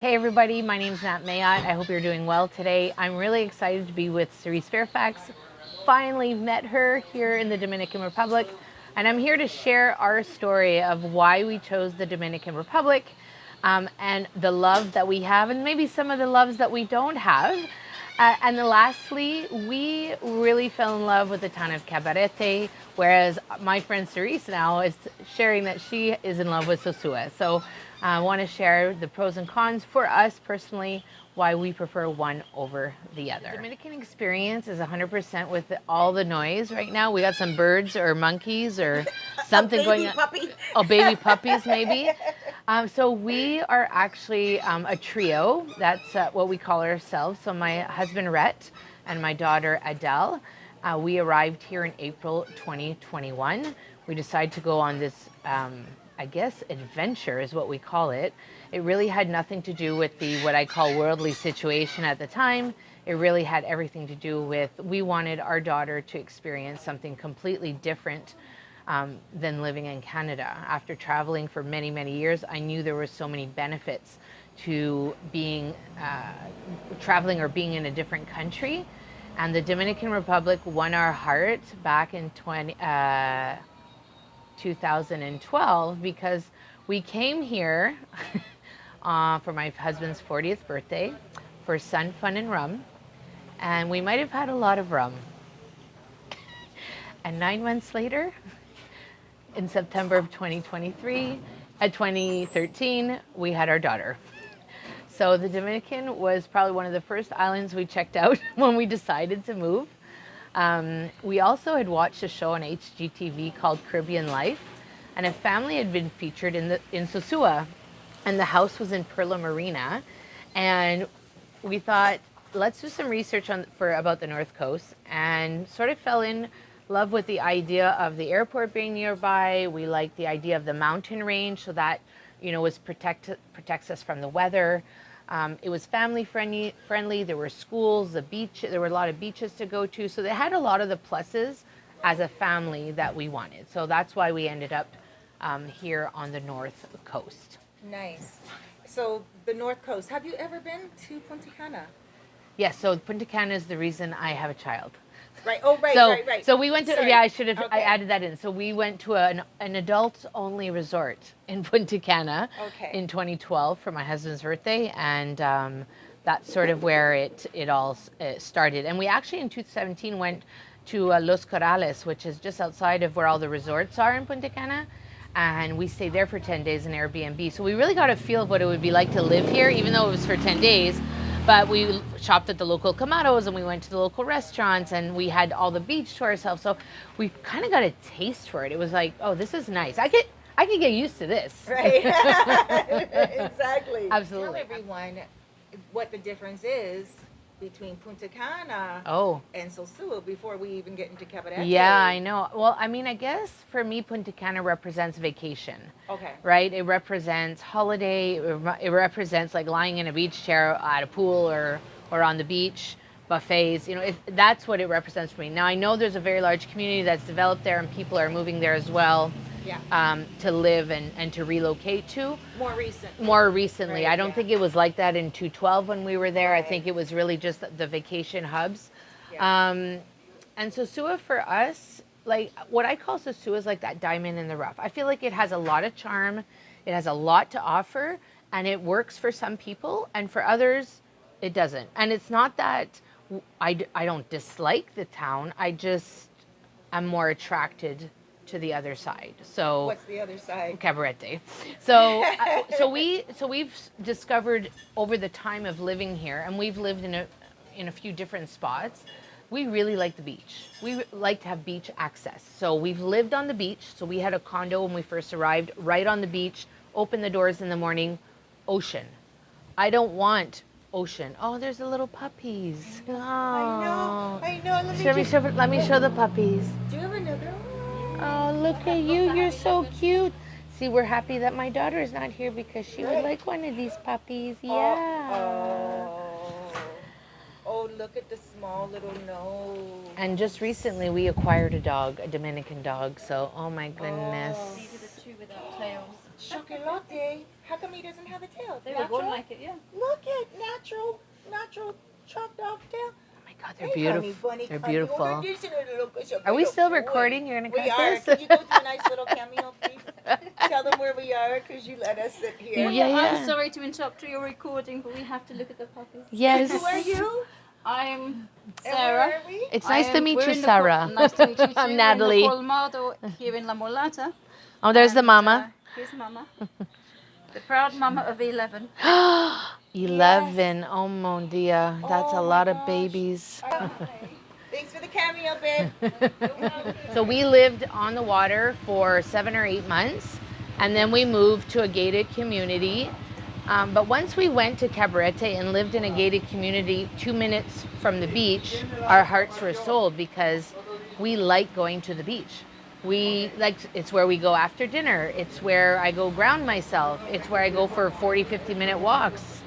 Hey everybody, my name is Nat Mayott. I hope you're doing well today. I'm really excited to be with Cerise Fairfax. Finally met her here in the Dominican Republic, and I'm here to share our story of why we chose the Dominican Republic, and the love that we have, and maybe some of the loves that we don't have. And then lastly, we really fell in love with the town of Cabarete, whereas my friend Cerise now is sharing that she is in love with Sosua. So I want to share the pros and cons for us personally, why we prefer one over the other. The Dominican experience is 100% with all the noise right now. We got some birds or monkeys or something going on. Puppy. Oh, baby puppies maybe. So we are actually a trio. That's what we call ourselves. So my husband Rhett and my daughter Adele. We arrived here in April 2021. We decided to go on this, I guess, adventure is what we call it. It really had nothing to do with the what I call worldly situation at the time. It really had everything to do with we wanted our daughter to experience something completely different than living in Canada. After traveling for many, many years, I knew there were so many benefits to being traveling or being in a different country. And the Dominican Republic won our heart back in 2012 because we came here for my husband's 40th birthday for sun, fun, and rum. And we might have had a lot of rum. And 9 months later, in September of 2013, we had our daughter. So the Dominican was probably one of the first islands we checked out when we decided to move. We also had watched a show on HGTV called Caribbean Life, and a family had been featured in Sosua, and the house was in Perla Marina, and we thought, let's do some research about the North Coast, and sort of fell in love with the idea of the airport being nearby. We liked the idea of the mountain range, so that protects us from the weather. It was family friendly. There were schools, the beach. There were a lot of beaches to go to, so they had a lot of the pluses as a family that we wanted. So that's why we ended up here on the North Coast. Nice. So the North Coast. Have you ever been to Punta Cana? Yes. So Punta Cana is the reason I have a child. Right. Oh, right, So, right. so we went to, Sorry. yeah, I should have, I Okay. added that in. So we went to an adult-only resort in Punta Cana Okay. in 2012 for my husband's birthday, and that's sort of where it all started. And we actually in 2017 went to Los Corrales, which is just outside of where all the resorts are in Punta Cana, and we stayed there for 10 days in Airbnb. So we really got a feel of what it would be like to live here, even though it was for 10 days. But we shopped at the local Camaros and we went to the local restaurants and we had all the beach to ourselves. So we kind of got a taste for it. It was like, oh, this is nice. I could get used to this. Right. Exactly. Absolutely. Tell everyone what the difference is between Punta Cana Oh. and Sosua before we even get into Cabarete. Yeah, I know. Well, I mean, I guess for me, Punta Cana represents vacation. Okay. Right? It represents holiday. It represents like lying in a beach chair at a pool or on the beach, buffets. That's what it represents for me. Now, I know there's a very large community that's developed there and people are moving there as well. Yeah. To live and to relocate to. More recently. Right, I don't yeah. think it was like that in 2012 when we were there. Right. I think it was really just the vacation hubs. Yeah. And Sosua for us, like what I call Sosua is like that diamond in the rough. I feel like it has a lot of charm, it has a lot to offer, and it works for some people, and for others, it doesn't. And it's not that I don't dislike the town. I'm more attracted to the other side. So What's the other side? Cabarete. So we've discovered over the time of living here, and we've lived in a few different spots. We really like the beach. We like to have beach access. So we've lived on the beach. So we had a condo when we first arrived, right on the beach. Open the doors in the morning, ocean. I don't want ocean. Oh, there's the little puppies. Oh. I know. Let me show the puppies. Do you have another one? Oh, look at you. You're so cute. See, we're happy that my daughter is not here because she would like one of these puppies. Yeah. Oh, look at the small little nose. And just recently we acquired a dog, a Dominican dog. So, oh my goodness. These are the two without tails. Chocolate. How come he doesn't have a tail? They were born like it, yeah. Look at natural chopped off tail. Oh my God, they're Hey, beautiful. honey bunny, They're honey. beautiful. Oh, this is a little- it's a Are we little still boy. recording? You're gonna cut We are. this? Could you go do a nice little cameo, please? Tell them where we are, because you let us sit here. Yeah, yeah. I'm sorry to interrupt your recording, but we have to look at the puppies. Yes. Who are you? I'm And where Sarah. are we? It's nice to meet we're you, in the Sarah. Nice to meet you too. I'm We're Natalie. in the Colmado here in La Molata. Oh, there's the And, mama. Here's Mama. The proud mama of 11. 11. Oh, mon dia. That's Oh a my lot of gosh. babies. Thanks for the cameo, babe. So we lived on the water for 7 or 8 months, and then we moved to a gated community. But once we went to Cabarete and lived in a gated community 2 minutes from the beach, our hearts were sold because we like going to the beach. It's where we go after dinner. It's where I go ground myself. It's where I go for 40, 50-minute walks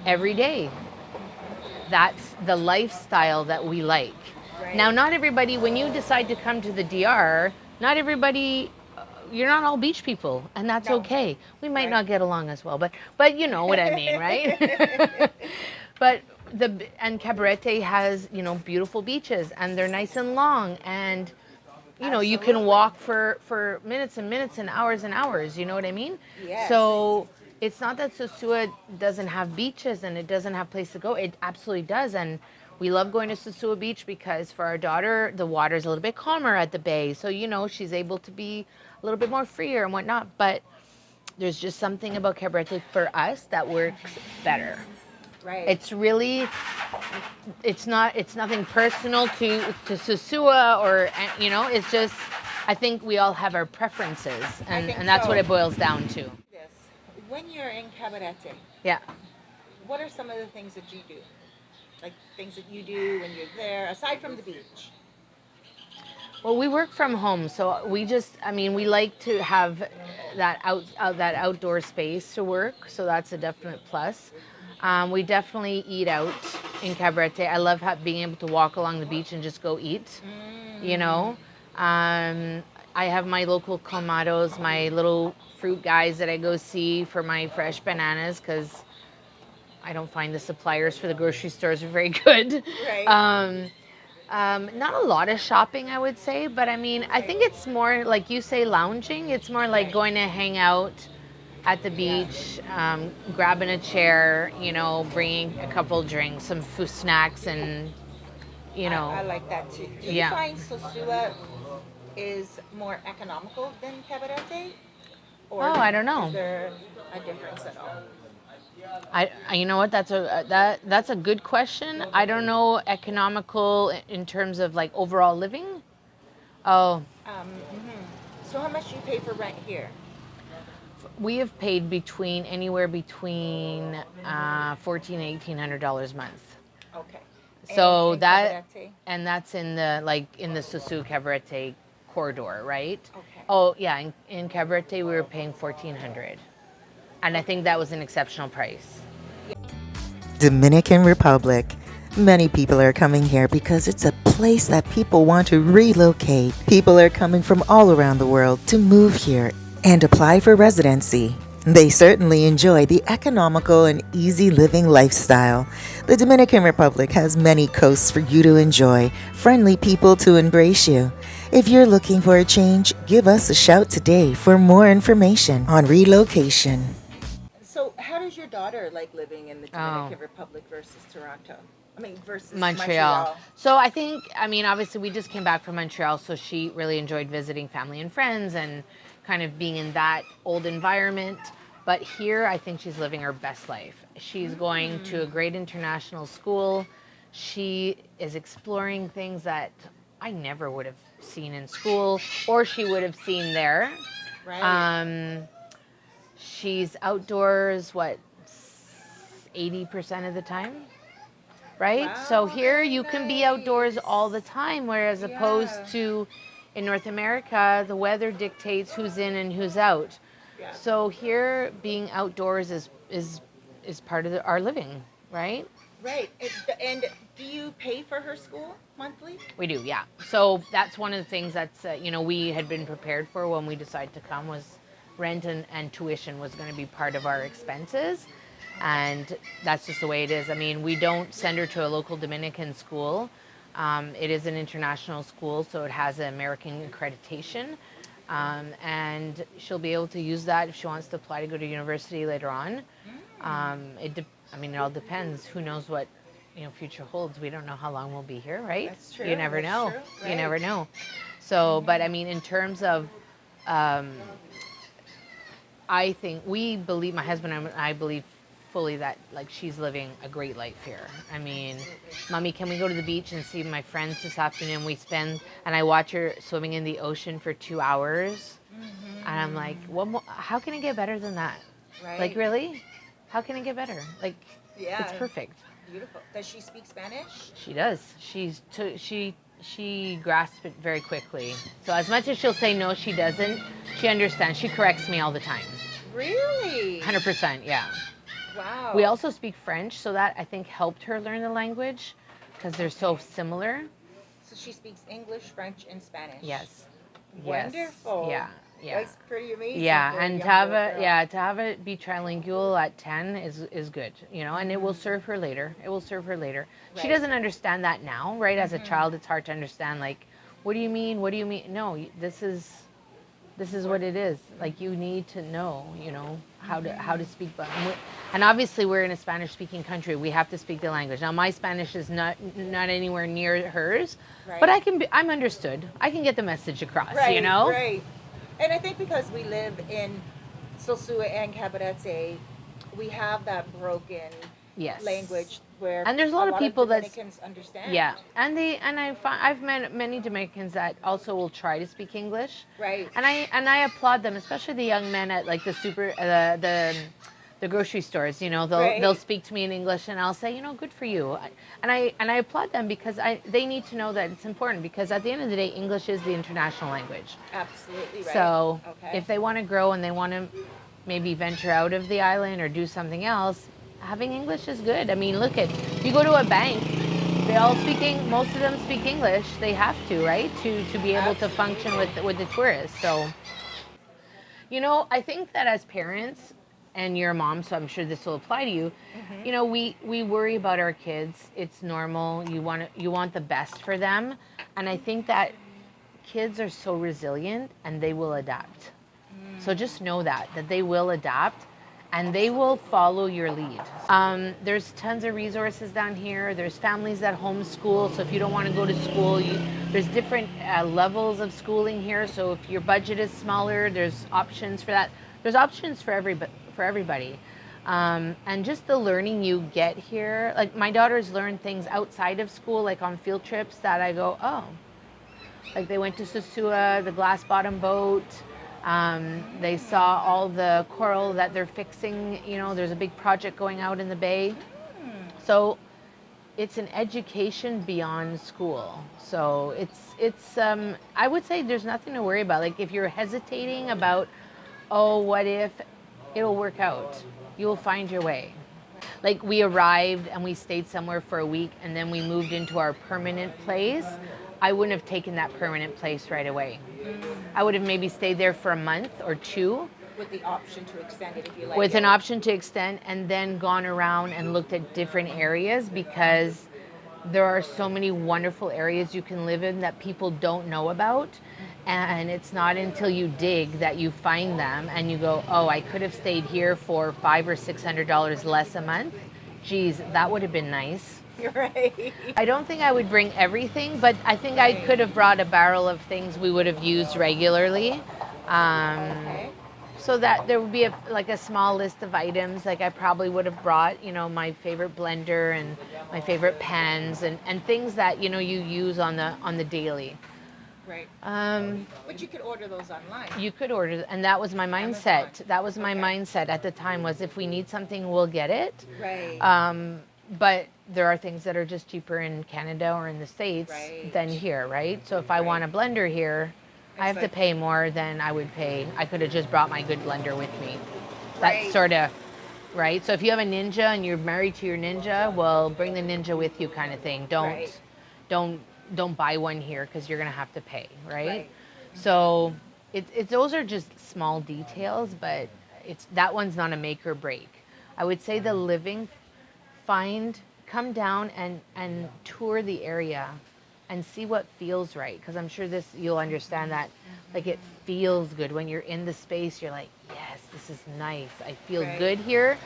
every day. That's the lifestyle that we like. Right. Now, not everybody, when you decide to come to the DR, not everybody, you're not all beach people, and that's No. okay. We might Right. not get along as well, but you know what I mean, right? But Cabarete has, beautiful beaches, and they're nice and long, and you can Absolutely. walk for minutes and minutes and hours, you know what I mean? Yes. So it's not that Sosua doesn't have beaches and it doesn't have place to go. It absolutely does. And we love going to Sosua Beach because for our daughter, the water's a little bit calmer at the bay. So, she's able to be a little bit more freer and whatnot. But there's just something about Cabarete for us that works better. Right. It's really, it's nothing personal to Sosua or, it's just, I think we all have our preferences, think and that's so. what it boils down to. This. When you're in Cabarete, Yeah. what are some of the things that you do? Like things that you do when you're there, aside from the beach? Well, we work from home, so we like to have that outdoor space to work, so that's a definite plus. We definitely eat out in Cabarete. I love being able to walk along the beach and just go eat, I have my local colmados, my little fruit guys that I go see for my fresh bananas, because I don't find the suppliers for the grocery stores are very good. Right. Not a lot of shopping, I would say, but I think it's more like you say, lounging. It's more like Right. going to hang out at the beach, grabbing a chair, bringing a couple drinks, some food, snacks, and I like that too. Do you Yeah. find Sosua is more economical than Cabarete? Or Oh, I don't know. Is there a difference at all? You know what? That's a good question. I don't know economical in terms of like overall living. Oh, So how much do you pay for rent here? we have paid anywhere between $1,400 to $1,800 a month. Okay. So in that Cabarete? and that's in the Sosua Cabarete corridor, right? Okay. Oh yeah, in Cabarete we were paying $1,400, and I think that was an exceptional price. Dominican Republic. Many people are coming here because it's a place that people want to relocate. People are coming from all around the world to move here and apply for residency. They certainly enjoy the economical and easy living lifestyle. The Dominican Republic has many coasts for you to enjoy, friendly people to embrace you. If you're looking for a change, give us a shout today for more information on relocation. So how does your daughter like living in the Dominican Republic versus Toronto? Versus Montreal. So I think, obviously we just came back from Montreal, so she really enjoyed visiting family and friends and kind of being in that old environment. But here, I think she's living her best life. She's going to a great international school. She is exploring things that I never would have seen in school or she would have seen there. Right. She's outdoors, 80% of the time? Right? Wow, So here very you can be outdoors nice. all the time, whereas opposed Yeah. to in North America, the weather dictates who's in and who's out. Yeah. So here being outdoors is part of our living, right? Right. And do you pay for her school monthly? We do, yeah. So that's one of the things that's we had been prepared for when we decided to come was rent and tuition was going to be part of our expenses. And that's just the way it is. I mean, we don't send her to a local Dominican school. It is an international school, so it has an American accreditation. And she'll be able to use that if she wants to apply to go to university later on. I mean, it all depends. Who knows what, future holds. We don't know how long we'll be here, right? That's true. You never That's know. true. You Right. never know. So, but I mean, in terms of, I think my husband and I believe fully that like she's living a great life here. I mean, Mommy, can we go to the beach and see my friends this afternoon? And I watch her swimming in the ocean for 2 hours. And I'm like, how can it get better than that? Right. Like, really? How can it get better? Like, Yeah. it's perfect. Beautiful. Does she speak Spanish? She does. She grasps it very quickly. So as much as she'll say no, she doesn't. She understands. She corrects me all the time. Really? 100%, yeah. Wow. We also speak French, so that I think helped her learn the language because they're so similar. So she speaks English, French, and Spanish. Yes. Wonderful. Yes. Yeah. That's pretty amazing. Yeah, for a and young to have little it, girl. to have it be trilingual at 10 is good, and it will serve her later. It will serve her later. She Right. doesn't understand that now, right? As a child, it's hard to understand. Like, what do you mean? What do you mean? No, this is what it is. Like, you need to know, how to speak. And obviously, we're in a Spanish-speaking country. We have to speak the language. Now, my Spanish is not anywhere near hers, Right. but I'm understood. I can get the message across. Right, right. And I think because we live in Sosua and Cabarete, we have that broken Yes. language where And there's a lot of people that's- Dominicans understand. Yeah, and I've met many Dominicans that also will try to speak English, Right. and I applaud them, especially the young men at like the grocery stores. They'll speak to me in English, and I'll say, good for you, and I applaud them because they need to know that it's important because at the end of the day, English is the international language. Absolutely right. So Okay. if they want to grow and they want to maybe venture out of the island or do something else, having English is good. I mean, if you go to a bank, most of them speak English. They have to, right? To be able to function with the tourists. So, I think that as parents, and you're a mom, so I'm sure this will apply to you, we worry about our kids. It's normal. You want the best for them. And I think that kids are so resilient and they will adapt. So just know that they will adapt and they will follow your lead. There's tons of resources down here. There's families that homeschool. So if you don't want to go to school, there's different levels of schooling here. So if your budget is smaller, there's options for that. There's options for everybody. And just the learning you get here. Like my daughters learn things outside of school, like on field trips that I go, oh. Like they went to Sosua, the glass bottom boat. They saw all the coral that they're fixing. There's a big project going out in the bay. So it's an education beyond school. So it's I would say there's nothing to worry about. Like if you're hesitating about, oh, what if, it'll work out. You'll find your way. Like we arrived and we stayed somewhere for a week and then we moved into our permanent place. I wouldn't have taken that permanent place right away. I would have maybe stayed there for a month or two. With the option to extend it if you like With it. an option to extend and then gone around and looked at different areas because there are so many wonderful areas you can live in that people don't know about. And it's not until you dig that you find them and you go, oh, I could have stayed here for $500 or $600 less a month. Geez, that would have been nice. You're right. I don't think I would bring everything, but I think I could have brought a barrel of things we would have used regularly. Okay. So that there would be a small list of items. Like I probably would have brought, my favorite blender and my favorite pens and things that, you use on the daily. Right. But you could order those online. You could order, and that was my mindset. Amazon. That was my mindset at the time was if we need something, we'll get it. Right. But there are things that are just cheaper in Canada or in the States Right. than here, right? So if I want a blender here, I have to pay more than I would pay. I could have just brought my good blender with me. Right. That's sort of, right? So if you have a Ninja and you're married to your Ninja, well, bring the Ninja with you kind of thing. Don't buy one here because you're going to have to pay, right? Right. So it's those are just small details, but it's that one's not a make or break. I would say the living, come down and tour the area and see what feels right, because I'm sure this you'll understand that, like, it feels good when you're in the space. You're like, yes, this is nice, I feel good here,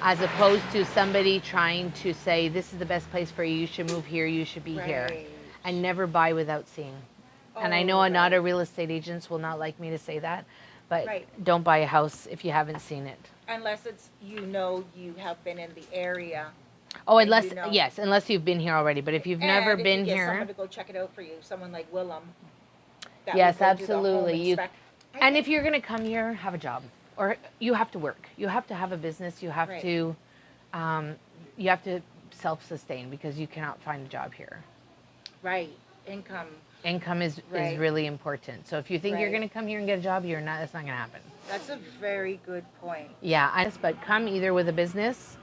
as opposed to somebody trying to say this is the best place for you, you should move here, you should be here. And never buy without seeing. And I know not a real estate agents will not like me to say that, but don't buy a house if you haven't seen it. Unless it's, you have been in the area. Oh, unless, yes, unless you've been here already. But if you've never been here. Someone to go check it out for you, someone like Willem. Yes, absolutely. And if you're going to come here, have a job. Or you have to work. You have to have a business. You have to self-sustain, because you cannot find a job here. Right. Income. Income is really important. So if you think you're going to come here and get a job, you're not. That's not going to happen. That's a very good point. Yeah, but come either with a business.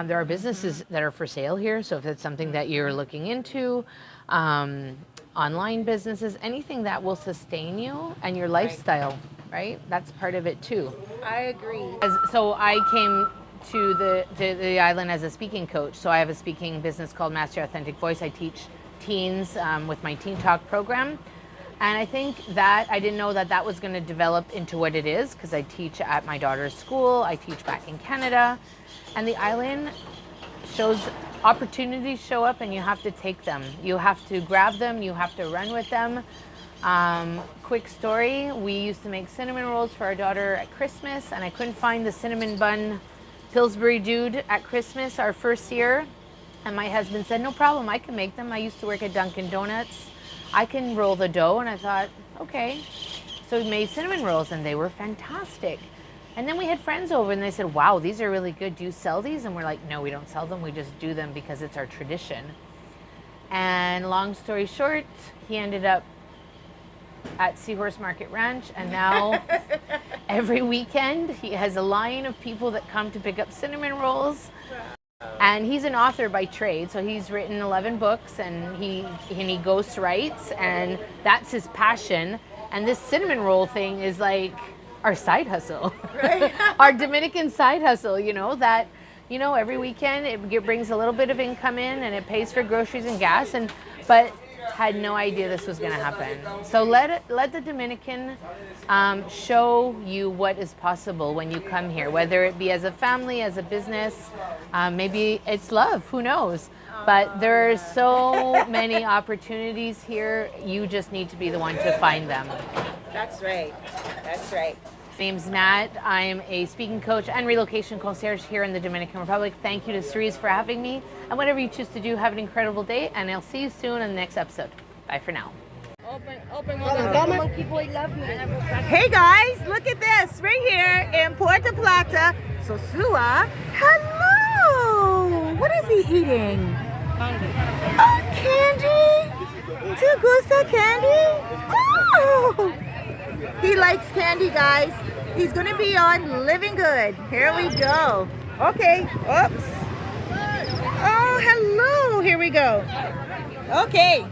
There are businesses that are for sale here. So if it's something that you're looking into, online businesses, anything that will sustain you and your lifestyle, right? That's part of it too. I agree. So I came to the island as a speaking coach. So I have a speaking business called Master Your Authentic Voice. I teach teens with my Teen Talk program. And I think that I didn't know that that was going to develop into what it is, because I teach at my daughter's school. I teach back in Canada. And the island opportunities show up, and you have to take them. You have to grab them. You have to run with them. Quick story, we used to make cinnamon rolls for our daughter at Christmas, and I couldn't find the cinnamon bun Pillsbury dude at Christmas our first year. And my husband said, no problem, I can make them. I used to work at Dunkin' Donuts. I can roll the dough. And I thought, okay. So we made cinnamon rolls, and they were fantastic. And then we had friends over, and they said, wow, these are really good. Do you sell these? And we're like, no, we don't sell them. We just do them because it's our tradition. And long story short, he ended up at Seahorse Market Ranch, and now every weekend he has a line of people that come to pick up cinnamon rolls. And he's an author by trade, so he's written 11 books, and he ghost writes, and that's his passion. And this cinnamon roll thing is like our side hustle, our Dominican side hustle, that, every weekend it brings a little bit of income in, and it pays for groceries and gas, but had no idea this was going to happen. So let the Dominican show you what is possible when you come here, whether it be as a family, as a business, maybe it's love, who knows? But there are so many opportunities here. You just need to be the one to find them. That's right. That's right. My name's Nat. I'm a speaking coach and relocation concierge here in the Dominican Republic. Thank you to Cerise for having me. And whatever you choose to do, have an incredible day. And I'll see you soon in the next episode. Bye for now. Hey guys, look at this right here in Puerto Plata, Sosua. Hello. What is he eating? Oh, candy. ¿Te gusta candy? Oh. He likes candy, guys. He's going to be on Living Good. Here we go. Okay. Oops. Oh, hello. Here we go. Okay.